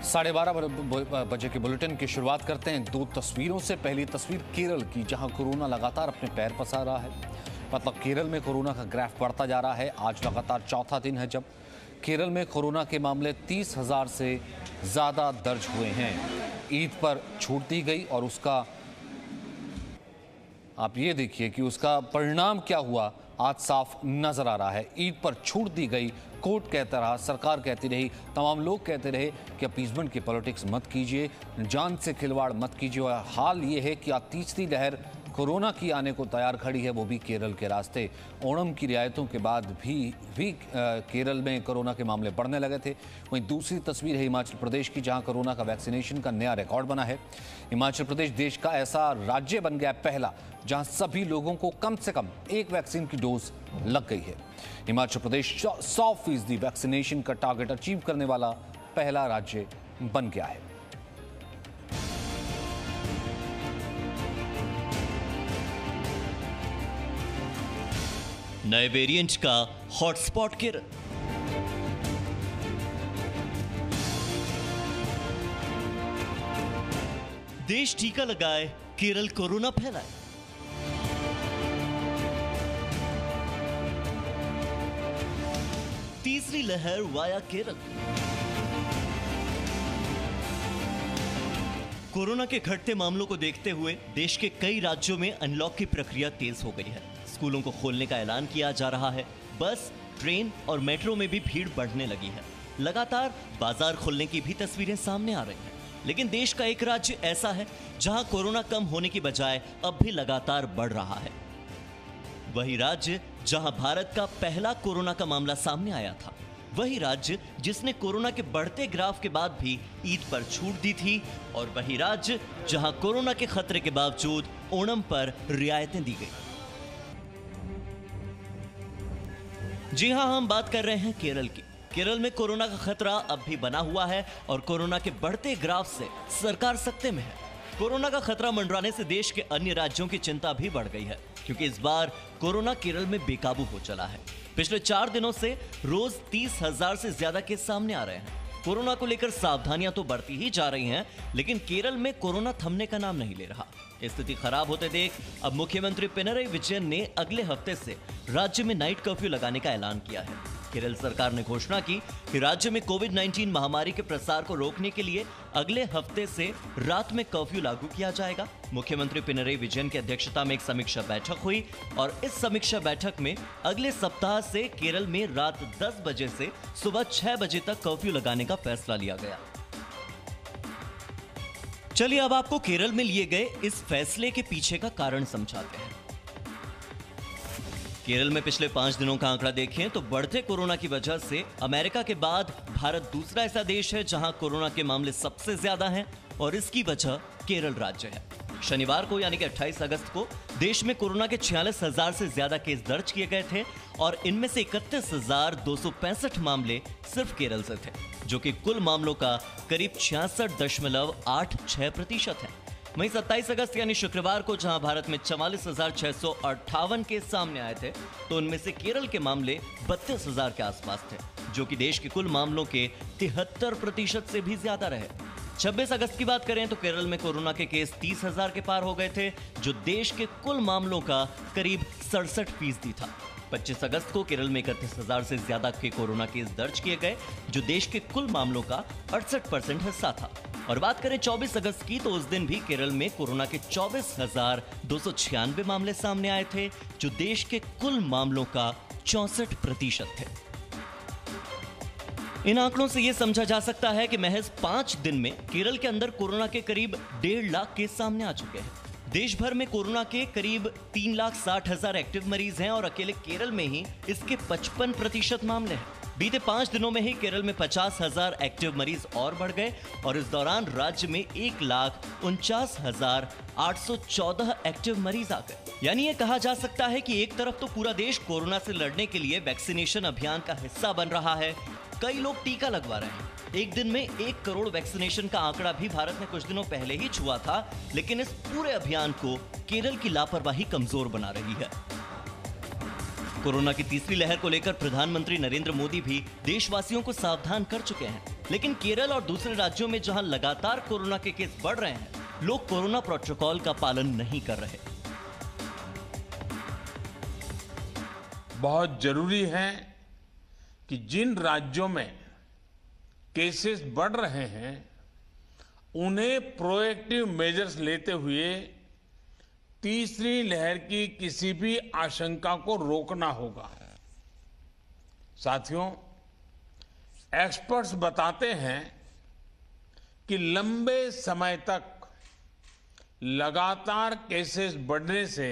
12:30 बजे के बुलेटिन की शुरुआत करते हैं दो तस्वीरों से। पहली तस्वीर केरल की, जहां कोरोना लगातार अपने पैर पसार रहा है। मतलब केरल में कोरोना का ग्राफ बढ़ता जा रहा है। आज लगातार चौथा दिन है जब केरल में कोरोना के मामले 30,000 से ज़्यादा दर्ज हुए हैं। ईद पर छूट दी गई और उसका आप ये देखिए कि उसका परिणाम क्या हुआ आज साफ नजर आ रहा है। ईद पर छूट दी गई, कोर्ट कहता रहा, सरकार कहती रही, तमाम लोग कहते रहे कि अपीजमेंट की पॉलिटिक्स मत कीजिए, जान से खिलवाड़ मत कीजिए। और हाल ये है कि अब तीसरी लहर कोरोना की आने को तैयार खड़ी है, वो भी केरल के रास्ते। ओणम की रियायतों के बाद भी केरल में कोरोना के मामले बढ़ने लगे थे। वहीं दूसरी तस्वीर है हिमाचल प्रदेश की, जहां कोरोना का वैक्सीनेशन का नया रिकॉर्ड बना है। हिमाचल प्रदेश देश का ऐसा राज्य बन गया पहला जहां सभी लोगों को कम से कम एक वैक्सीन की डोज लग गई है। हिमाचल प्रदेश 100% वैक्सीनेशन का टारगेट अचीव करने वाला पहला राज्य बन गया है। नए वेरिएंट का हॉटस्पॉट केरल। देश टीका लगाए, केरल कोरोना फैलाए। तीसरी लहर वाया केरल। कोरोना के घटते मामलों को देखते हुए देश के कई राज्यों में अनलॉक की प्रक्रिया तेज हो गई है। स्कूलों को खोलने का ऐलान किया जा रहा है। बस, ट्रेन और मेट्रो में भी भीड़ बढ़ने लगी है। लगातार बाजार खुलने की भी तस्वीरें सामने आ रही हैं। लेकिन देश का एक राज्य ऐसा है जहां कोरोना कम होने की बजाय अब भी लगातार बढ़ रहा है। वही राज्य जहां भारत का पहला कोरोना का मामला सामने आया था। वही राज्य जिसने कोरोना के बढ़ते ग्राफ के बाद भी ईद पर छूट दी थी। और वही राज्य जहां कोरोना के खतरे के बावजूद ओणम पर रियायतें दी गई। जी हां, हम बात कर रहे हैं केरल की। केरल में कोरोना का खतरा अब भी बना हुआ है और कोरोना के बढ़ते ग्राफ से सरकार सकते में है। कोरोना का खतरा मंडराने से देश के अन्य राज्यों की चिंता भी बढ़ गई है, क्योंकि इस बार कोरोना केरल में बेकाबू हो चला है। पिछले 4 दिनों से रोज 30,000 से ज्यादा केस सामने आ रहे हैं। कोरोना को लेकर सावधानियां तो बढ़ती ही जा रही हैं, लेकिन केरल में कोरोना थमने का नाम नहीं ले रहा। स्थिति खराब होते देख अब मुख्यमंत्री पिनरई विजयन ने अगले हफ्ते से राज्य में नाइट कर्फ्यू लगाने का ऐलान किया है। केरल सरकार ने घोषणा की कि राज्य में कोविड-19 महामारी के प्रसार को रोकने के लिए अगले हफ्ते से रात में कर्फ्यू लागू किया जाएगा। मुख्यमंत्री पिनरई विजयन की अध्यक्षता में एक समीक्षा बैठक हुई और इस समीक्षा बैठक में अगले सप्ताह से केरल में रात 10 बजे से सुबह 6 बजे तक कर्फ्यू लगाने का फैसला लिया गया। चलिए अब आपको केरल में लिए गए इस फैसले के पीछे का कारण समझाते हैं। केरल में पिछले 5 दिनों का आंकड़ा देखें तो बढ़ते कोरोना की वजह से अमेरिका के बाद भारत दूसरा ऐसा देश है जहां कोरोना के मामले सबसे ज्यादा हैं और इसकी वजह केरल राज्य है। शनिवार को यानी कि 28 अगस्त को देश में कोरोना के 46,000 से ज्यादा केस दर्ज किए गए थे और इनमें से 31,265 मामले सिर्फ केरल से थे, जो कि कुल मामलों का करीब 66.86% है। वहीं 27 अगस्त यानी शुक्रवार को जहां भारत में 44,658 केस सामने आए थे, तो उनमें से केरल के मामले 32,000 के आसपास थे, जो कि देश के कुल मामलों के 73% से भी ज्यादा रहे। 26 अगस्त की बात करें तो केरल में कोरोना के केस 30,000 के पार हो गए थे, जो देश के कुल मामलों का करीब 67% था। 25 अगस्त को केरल में 31,000 से ज्यादा के कोरोना केस दर्ज किए गए, जो देश के कुल मामलों का 68% हिस्सा था। और बात करें 24 अगस्त की तो उस दिन भी केरल में कोरोना के 24,296 मामले सामने आए थे, जो देश के कुल मामलों का 64% थे। इन आंकड़ों से यह समझा जा सकता है कि महज 5 दिन में केरल के अंदर कोरोना के करीब 1.5 लाख केस सामने आ चुके हैं। देश भर में कोरोना के करीब 3,60,000 एक्टिव मरीज हैं और अकेले केरल में ही इसके 55% मामले हैं। बीते 5 दिनों में ही केरल में 50,000 एक्टिव मरीज और बढ़ गए और इस दौरान राज्य में 1,49,814 एक्टिव मरीज आ गए। यानी ये कहा जा सकता है कि एक तरफ तो पूरा देश कोरोना से लड़ने के लिए वैक्सीनेशन अभियान का हिस्सा बन रहा है, कई लोग टीका लगवा रहे हैं। एक दिन में 1 करोड़ वैक्सीनेशन का आंकड़ा भी भारत ने कुछ दिनों पहले ही छुआ था, लेकिन इस पूरे अभियान को केरल की लापरवाही कमजोर बना रही है। कोरोना की तीसरी लहर को लेकर प्रधानमंत्री नरेंद्र मोदी भी देशवासियों को सावधान कर चुके हैं। लेकिन केरल और दूसरे राज्यों में जहां लगातार कोरोना के केस बढ़ रहे हैं, लोग कोरोना प्रोटोकॉल का पालन नहीं कर रहे। बहुत जरूरी है कि जिन राज्यों में केसेस बढ़ रहे हैं उन्हें प्रोएक्टिव मेजर्स लेते हुए तीसरी लहर की किसी भी आशंका को रोकना होगा। साथियों, एक्सपर्ट्स बताते हैं कि लंबे समय तक लगातार केसेस बढ़ने से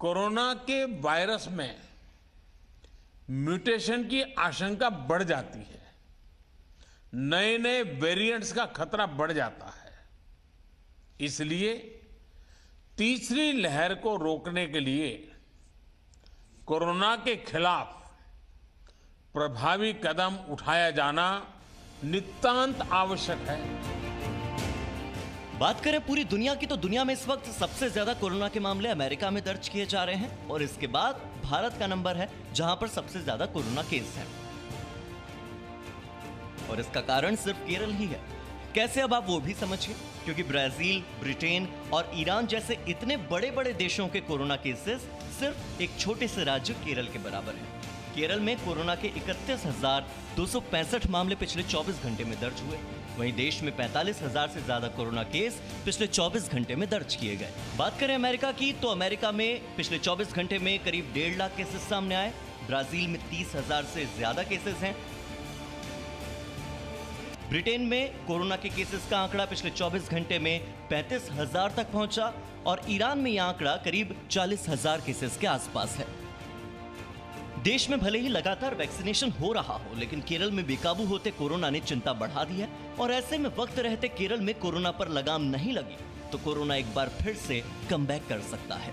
कोरोना के वायरस में म्यूटेशन की आशंका बढ़ जाती है, नए नए वेरिएंट्स का खतरा बढ़ जाता है। इसलिए तीसरी लहर को रोकने के लिए कोरोना के खिलाफ प्रभावी कदम उठाया जाना नितांत आवश्यक है। बात करें पूरी दुनिया की, तो दुनिया में इस वक्त सबसे ज्यादा कोरोना के मामले अमेरिका में दर्ज किए जा रहे हैं और इसके बाद भारत का नंबर है जहां पर सबसे ज्यादा कोरोना केस हैं। और इसका कारण सिर्फ केरल ही है। कैसे, अब आप वो भी समझिए, क्योंकि ब्राजील, ब्रिटेन और ईरान जैसे इतने बड़े बड़े देशों के कोरोना केसेस सिर्फ एक छोटे से राज्य केरल के बराबर हैं। केरल में कोरोना के 31,265 मामले पिछले 24 घंटे में दर्ज हुए। वहीं देश में 45,000 से ज्यादा कोरोना केस पिछले 24 घंटे में दर्ज किए गए। बात करें अमेरिका की, तो अमेरिका में पिछले 24 घंटे में करीब 1.5 लाख केसेस सामने आए। ब्राजील में 30,000 से ज्यादा केसेस हैं। ब्रिटेन में कोरोना के केसेस का आंकड़ा पिछले 24 घंटे में 35,000 तक पहुंचा और ईरान में यह आंकड़ा करीब 40,000 केसेस के आसपास है। देश में भले ही लगातार वैक्सीनेशन हो रहा हो, लेकिन केरल में बेकाबू होते कोरोना ने चिंता बढ़ा दी है और ऐसे में वक्त रहते केरल में कोरोना पर लगाम नहीं लगी तो कोरोना एक बार फिर से कमबैक कर सकता है।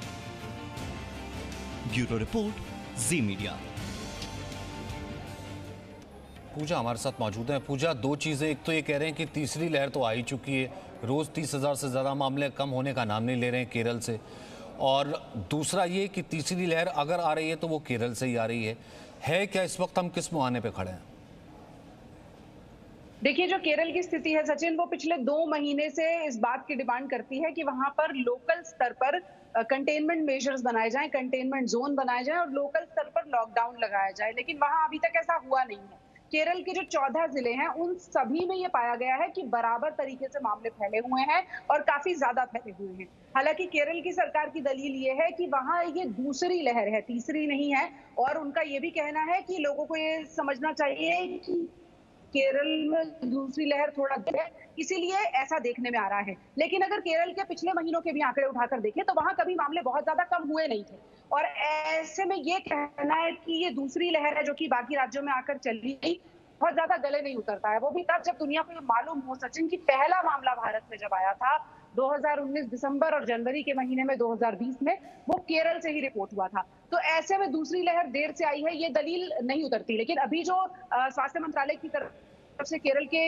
ब्यूरो रिपोर्ट, जी मीडिया। पूजा हमारे साथ मौजूद है। पूजा, दो चीजें, एक तो ये कह रहे हैं कि तीसरी लहर तो आ ही चुकी है, रोज 30,000 से ज्यादा मामले कम होने का नाम नहीं ले रहे हैं केरल से, और दूसरा ये कि तीसरी लहर अगर आ रही है तो वो केरल से ही आ रही है क्या इस वक्त हम किस मुहाने पे खड़े हैं? देखिए, जो केरल की स्थिति है सचिन, वो पिछले 2 महीने से इस बात की डिमांड करती है कि वहां पर लोकल स्तर पर कंटेनमेंट मेजर्स बनाए जाएं, कंटेनमेंट जोन बनाए जाएं और लोकल स्तर पर लॉकडाउन लगाया जाए, लेकिन वहां अभी तक ऐसा हुआ नहीं है। केरल के जो 14 जिले हैं उन सभी में ये पाया गया है कि बराबर तरीके से मामले फैले हुए हैं और काफी ज्यादा फैले हुए हैं। हालांकि केरल की सरकार की दलील ये है कि वहां ये दूसरी लहर है, तीसरी नहीं है, और उनका ये भी कहना है कि लोगों को ये समझना चाहिए कि केरल में दूसरी लहर थोड़ा देर है, इसीलिए ऐसा देखने में आ रहा है। लेकिन अगर केरल के पिछले महीनों के भी आंकड़े उठाकर देखें तो वहां कभी मामले बहुत ज्यादा कम हुए नहीं थे, और ऐसे में ये कहना है कि ये दूसरी लहर है जो कि बाकी राज्यों में आकर चली गई, बहुत ज्यादा गले नहीं उतरता है। वो भी तब जब दुनिया को ये मालूम हो सचिन कि पहला मामला भारत में जब आया था 2019 दिसंबर और जनवरी के महीने में 2020 में, वो केरल से ही रिपोर्ट हुआ था। तो ऐसे में दूसरी लहर देर से आई है, ये दलील नहीं उतरती। लेकिन अभी जो स्वास्थ्य मंत्रालय की तरफ से केरल के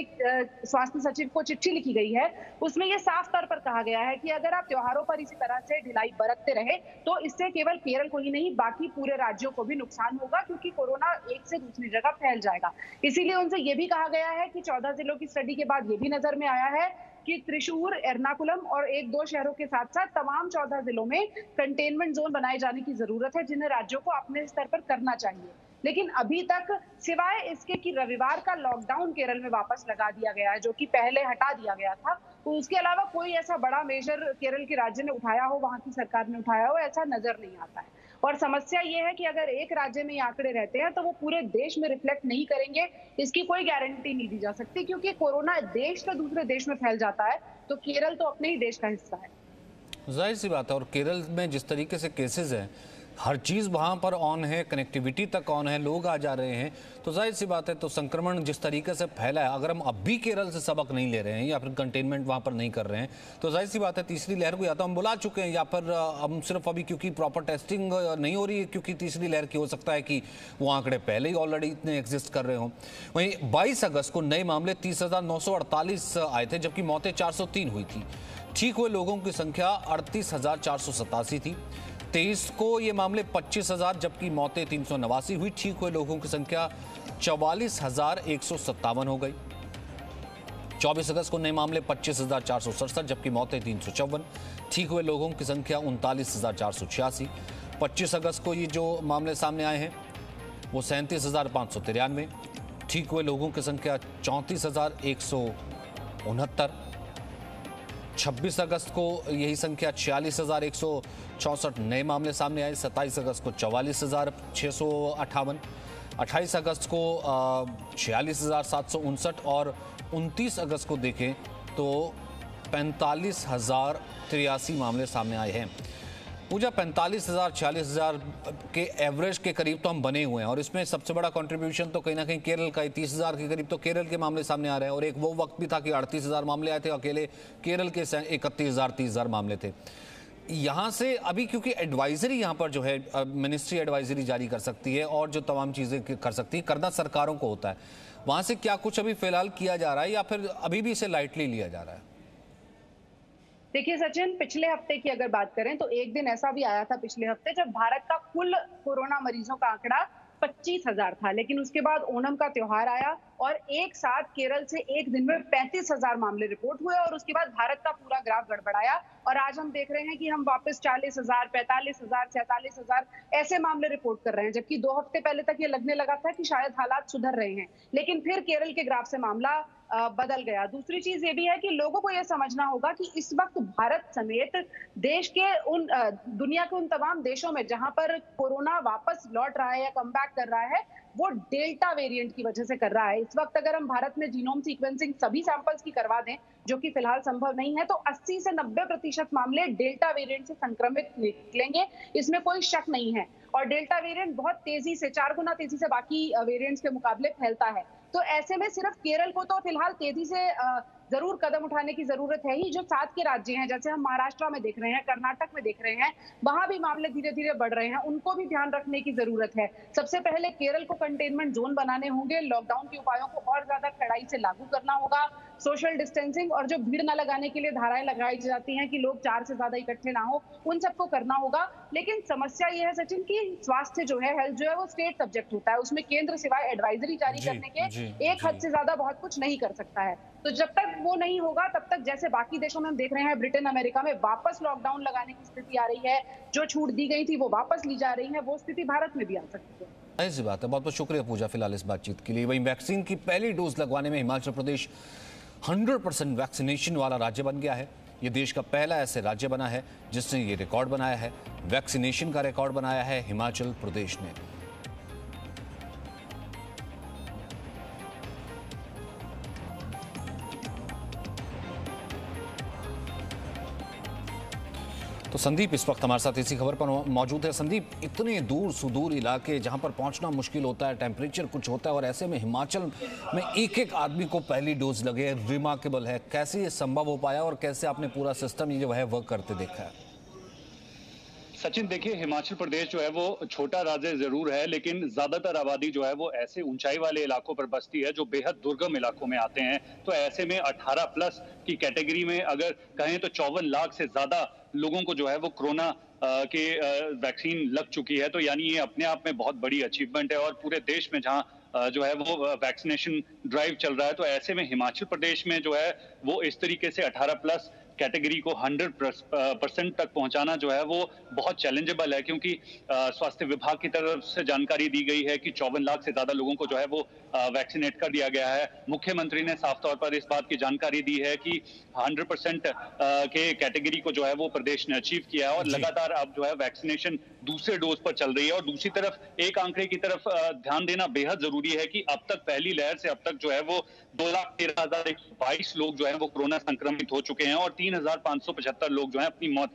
स्वास्थ्य सचिव को चिट्ठी लिखी गई है, उसमें यह साफ तौर पर कहा गया है कि अगर आप त्योहारों पर इसी तरह से ढिलाई बरतते रहे तो इससे केवल केरल को ही नहीं बाकी पूरे राज्यों को भी नुकसान होगा, क्योंकि कोरोना एक से दूसरी जगह फैल जाएगा। इसीलिए उनसे यह भी कहा गया है कि 14 जिलों की स्टडी के बाद ये भी नजर में आया है कि त्रिशूर, एर्नाकुलम और 1-2 शहरों के साथ साथ तमाम 14 जिलों में कंटेनमेंट जोन बनाए जाने की जरूरत है, जिन्हें राज्यों को अपने स्तर पर करना चाहिए। लेकिन अभी तक सिवाय इसके कि रविवार का लॉकडाउन केरल में वापस लगा दिया गया है, जो कि पहले हटा दिया गया था, तो उसके अलावा कोई ऐसा बड़ा मेजर केरल के राज्य ने उठाया हो, वहां की सरकार ने उठाया हो, ऐसा नजर नहीं आता है। और समस्या ये है कि अगर एक राज्य में ये आंकड़े रहते हैं तो वो पूरे देश में रिफ्लेक्ट नहीं करेंगे, इसकी कोई गारंटी नहीं दी जा सकती, क्योंकि कोरोना देश से दूसरे देश में फैल जाता है तो केरल तो अपने ही देश का हिस्सा है। जाहिर सी बात है, और केरल में जिस तरीके से केसेस हैं, हर चीज़ वहाँ पर ऑन है, कनेक्टिविटी तक ऑन है, लोग आ जा रहे हैं, तो जाहिर सी बात है, तो संक्रमण जिस तरीके से फैला है, अगर हम अब भी केरल से सबक नहीं ले रहे हैं या फिर कंटेनमेंट वहाँ पर नहीं कर रहे हैं, तो जाहिर सी बात है तीसरी लहर को या तो हम बुला चुके हैं या फिर हम सिर्फ अभी क्योंकि प्रॉपर टेस्टिंग नहीं हो रही है, क्योंकि तीसरी लहर की हो सकता है कि वो आंकड़े पहले ही ऑलरेडी इतने एग्जिस्ट कर रहे हों। वहीं 22 अगस्त को नए मामले 30,948 आए थे, जबकि मौतें 403 हुई थी। ठीक हुए लोगों की संख्या 38,487 थी। 23 को ये मामले 25,000, जबकि मौतें 389 हुई। ठीक हुए लोगों की संख्या 44,157 हो गई। 24 अगस्त को नए मामले 25,467, जबकि मौतें 354। ठीक हुए लोगों की संख्या 39,486। 25 अगस्त को ये जो मामले सामने आए हैं वो 37,593। ठीक हुए लोगों की संख्या 34,169। 26 अगस्त को यही संख्या 46,164 नए मामले सामने आए। 27 अगस्त को 44,658। 28 अगस्त को 46,759 और 29 अगस्त को देखें तो 45,083 मामले सामने आए हैं। पूजा 45,000 46,000 के एवरेज के करीब तो हम बने हुए हैं और इसमें सबसे बड़ा कंट्रीब्यूशन तो कहीं ना कहीं केरल का ही। 30,000 के करीब तो केरल के मामले सामने आ रहे हैं और एक वो वक्त भी था कि 38,000 मामले आए थे, अकेले केरल के 31,000 30,000 मामले थे। यहाँ से अभी क्योंकि एडवाइजरी यहाँ पर जो है मिनिस्ट्री एडवाइजरी जारी कर सकती है और जो तमाम चीज़ें कर सकती है, करना सरकारों को होता है। वहाँ से क्या कुछ अभी फिलहाल किया जा रहा है या फिर अभी भी इसे लाइटली लिया जा रहा है? देखिए सचिन, पिछले हफ्ते की अगर बात करें तो एक दिन ऐसा भी आया था पिछले हफ्ते जब भारत का कुल कोरोना मरीजों का आंकड़ा 25,000 था, लेकिन उसके बाद ओणम का त्योहार आया और एक साथ केरल से एक दिन में 35,000 मामले रिपोर्ट हुए और उसके बाद भारत का पूरा ग्राफ गड़बड़ाया और आज हम देख रहे हैं कि हम वापस 40,000, 45,000, 47,000 ऐसे मामले रिपोर्ट कर रहे हैं, जबकि 2 हफ्ते पहले तक ये लगने लगा था कि शायद हालात सुधर रहे हैं, लेकिन फिर केरल के ग्राफ से मामला बदल गया। दूसरी चीज ये भी है कि लोगों को यह समझना होगा कि इस वक्त भारत समेत देश के दुनिया के उन तमाम देशों में जहां पर कोरोना वापस लौट रहा है या कमबैक कर रहा है, वो डेल्टा वेरिएंट की वजह से कर रहा है। इस वक्त अगर हम भारत में जीनोम सीक्वेंसिंग सभी सैंपल्स की करवा दें, जो कि फिलहाल संभव नहीं है, तो 80 से 90% मामले डेल्टा वेरिएंट से संक्रमित निकलेंगे, इसमें कोई शक नहीं है। और डेल्टा वेरिएंट बहुत तेजी से 4 गुना तेजी से बाकी वेरिएंट्स के मुकाबले फैलता है। तो ऐसे में सिर्फ केरल को तो फिलहाल तेजी से जरूर कदम उठाने की जरूरत है ही। जो साथ के राज्य हैं, जैसे हम महाराष्ट्र में देख रहे हैं, कर्नाटक में देख रहे हैं, वहां भी मामले धीरे धीरे बढ़ रहे हैं, उनको भी ध्यान रखने की जरूरत है। सबसे पहले केरल को कंटेनमेंट जोन बनाने होंगे, लॉकडाउन के उपायों को और ज्यादा कड़ाई से लागू करना होगा, सोशल डिस्टेंसिंग और जो भीड़ न लगाने के लिए धाराएं लगाई जाती हैं कि लोग 4 से ज्यादा इकट्ठे ना हो, उन सबको करना होगा। लेकिन समस्या ये है सचिन कि स्वास्थ्य जो है, हेल्थ जो है, वो स्टेट सब्जेक्ट होता है, उसमें केंद्र सिवाय एडवाइजरी जारी करने के एक हद से ज्यादा बहुत कुछ नहीं कर सकता है। तो जब तक वो नहीं होगा तब तक जैसे बाकी देशों में हम देख रहे हैं, ब्रिटेन अमेरिका में वापस लॉकडाउन लगाने की स्थिति आ रही है, जो छूट दी गई थी वो वापस ली जा रही है, वो स्थिति भारत में भी आ सकती है। ऐसी बात है। बहुत बहुत शुक्रिया पूजा फिलहाल इस बातचीत के लिए। वहीं वैक्सीन की पहली डोज लगवाने में हिमाचल प्रदेश 100% वैक्सीनेशन वाला राज्य बन गया है। ये देश का पहला ऐसे राज्य बना है जिसने ये रिकॉर्ड बनाया है। वैक्सीनेशन का रिकॉर्ड बनाया है हिमाचल प्रदेश ने। तो संदीप इस वक्त हमारे साथ इसी खबर पर मौजूद है। संदीप, इतने दूर सुदूर इलाके जहां पर पहुंचना मुश्किल होता है, टेम्परेचर कुछ होता है और ऐसे में हिमाचल में एक आदमी को पहली डोज लगे, रिमार्केबल है। कैसे ये संभव हो पाया और कैसे आपने पूरा सिस्टम ये जो है वर्क करते देखा है? सचिन, देखिए, हिमाचल प्रदेश जो है वो छोटा राज्य जरूर है, लेकिन ज्यादातर आबादी जो है वो ऐसे ऊंचाई वाले इलाकों पर बसती है जो बेहद दुर्गम इलाकों में आते हैं। तो ऐसे में 18+ की कैटेगरी में अगर कहें तो 54 लाख से ज्यादा लोगों को जो है वो कोरोना के वैक्सीन लग चुकी है। तो यानी ये अपने आप में बहुत बड़ी अचीवमेंट है और पूरे देश में जहां जो है वो वैक्सीनेशन ड्राइव चल रहा है, तो ऐसे में हिमाचल प्रदेश में जो है वो इस तरीके से 18+ कैटेगरी को 100% तक पहुंचाना जो है वो बहुत चैलेंजेबल है, क्योंकि स्वास्थ्य विभाग की तरफ से जानकारी दी गई है कि 54 लाख से ज्यादा लोगों को जो है वो वैक्सीनेट कर दिया गया है। मुख्यमंत्री ने साफ तौर पर इस बात की जानकारी दी है कि 100% के कैटेगरी को जो है वो प्रदेश ने अचीव किया है और लगातार अब जो है वैक्सीनेशन दूसरे डोज पर चल रही है। और दूसरी तरफ एक आंकड़े की तरफ ध्यान देना बेहद जरूरी है कि अब तक पहली लहर से अब तक जो है वो 2,13,122 लोग जो है वो कोरोना संक्रमित हो चुके हैं और 3,575 लोग जो है अपनी मौत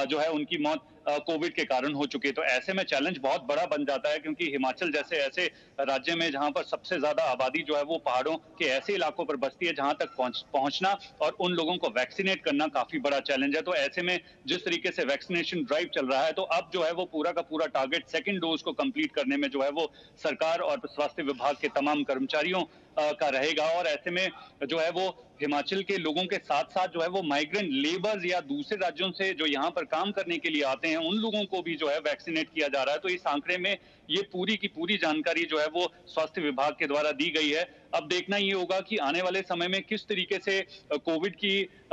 जो है उनकी मौत कोविड के कारण हो चुकी है। तो ऐसे में चैलेंज बहुत बड़ा बन जाता है, क्योंकि हिमाचल जैसे ऐसे राज्य में जहां पर सबसे ज्यादा आबादी जो है वो पहाड़ों के ऐसे इलाकों पर बसती है जहां तक पहुंचना और उन लोगों को वैक्सीनेट करना काफी बड़ा चैलेंज है। तो ऐसे में जिस तरीके से वैक्सीनेशन ड्राइव चल रहा है, तो अब जो है वो पूरा का पूरा टारगेट सेकेंड डोज को कंप्लीट करने में जो है वो सरकार और स्वास्थ्य विभाग के तमाम कर्मचारियों का रहेगा। और ऐसे में जो है वो हिमाचल के लोगों के साथ साथ जो है वो माइग्रेंट लेबर्स या दूसरे राज्यों से जो यहाँ पर काम करने के लिए आते हैं उन लोगों को भी जो है वैक्सीनेट किया जा रहा है। तो इस आंकड़े में ये पूरी की पूरी जानकारी जो है वो स्वास्थ्य विभाग के द्वारा दी गई है। अब देखना ये होगा कि आने वाले समय में किस तरीके से कोविड की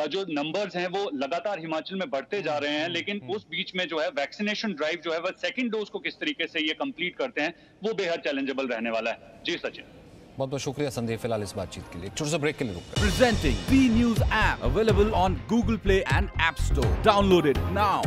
जो नंबर्स हैं वो लगातार हिमाचल में बढ़ते जा रहे हैं, लेकिन उस बीच में जो है वैक्सीनेशन ड्राइव जो है वह सेकंड डोज को किस तरीके से ये कंप्लीट करते हैं वो बेहद चैलेंजेबल रहने वाला है। जी सचिन, बहुत बहुत शुक्रिया संदीप फिलहाल इस बातचीत के लिए। छोटे से ब्रेक के लिए रुक Presenting B News app available on Google Play and App Store. Download it now.